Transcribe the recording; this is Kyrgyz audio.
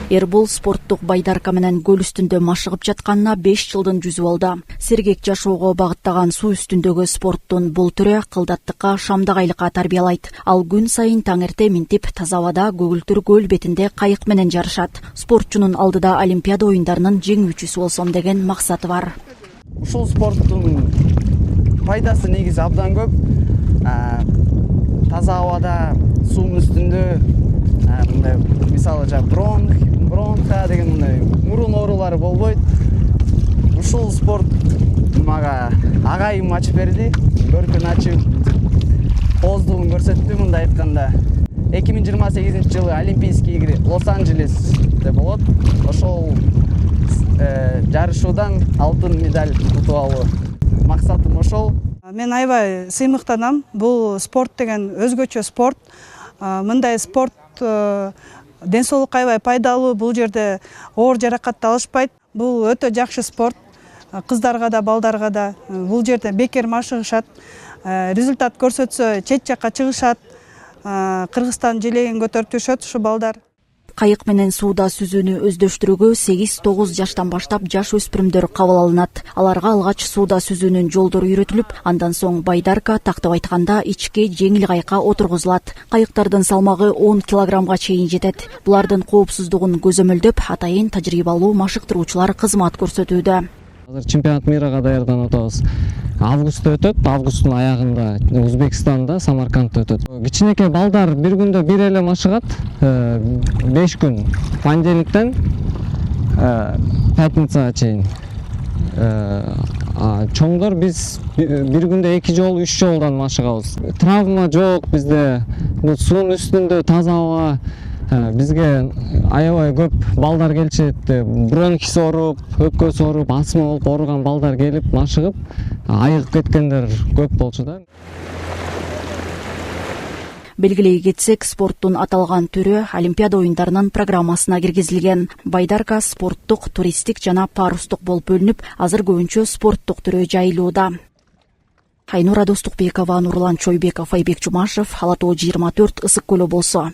Эрбол спорттук байдарка менен көл үстүндө машыгып жатканына 5 жылдын жүзү болду. Сергек жашоого багыттаган суу үстүндөгү спорттун бул түрү кылдаттыкка, шамдагайлыкка тарбиялайт. Ал күн сайын таң эрте минтип таза абада көгүлтүр көл бетинде кайык менен жарышат. Спортчунун алдыда Олимпиада оюндарынын жеңүүчүсү болсом деген максаты бар. Ушул спорттун пайдасы негизи абдан көп. Таза абада, суунун үстүндө мындай мисалы бронха деген мындай мурун оорулары болбойт. Ушул спорт мага агайым ачып берди, көркүн ачып, кооздугун көрсөттү. Мындай айтканда 2028-жылы Олимпийский игры Лос-Анджелесте болот. Ошол жарышуудан алтын медаль утуп алуу максатым ошол. Мен аябай сыймыктанам. Бул спорт деген өзгөчө спорт. Мындай спорт ден соолукка аябай пайдалуу. Бул жерде оор жаракат алышпайт. Бул өтө жакшы спорт. Кыздарга да, балдарга да. Бул жерде бекер машыгышат. Результат көрсөтсө чет жакка чыгышат. Кыргызстан желегин көтөртүшөт ушу балдар. Кайык менен сууда сүзүүнү өздөштүрүүгө 8-9 жаштан баштап жаш өспүрүмдөр кабыл алынат. Аларга алгач сууда сүзүүнүн жолдору үйрөтүлүп, андан соң байдарка, тактап айтканда ичке жеңил кайыкка отургузулат. Кайыктардын салмагы 10 килограммга чейин жетет. Булардын коопсуздугун көзөмөлдөп, атайын тажрыйбалуу машыктыруучулар кызмат көрсөтүүдө. Азыр чемпионат мирга даярданып атабыз. Августта өтөт, августтун аягында Өзбекстанда, Самаркандта өтөт. Кичинекей балдар бир күндө бир эле машыгат, 5 күн, понедельниктен пятницага чейин. Чоңдор биз бир күндө 2 жолу, 3 жолдан машыгабыз. Травма жок бизде. Бул суунун үстүндө таза аба. Бизге аябай көп балдар келишет. Бронхис ооруп, өпкөсү ооруп, астма болуп ооруган балдар келип машыгып, айыгып кеткендер көп болчу да. Белгилей кетсек, спорттун аталган түрү Олимпиада оюндарынын программасына киргизилген. Байдарка спорттук, туристтик жана парустук болуп бөлүнүп, азыр көбүнчө спорттук түрү жайылууда. Айнура Достукбекова, Нурлан Чойбеков, Айбек Жумашев, Ала Тоо 24, Ысык көлү болсо.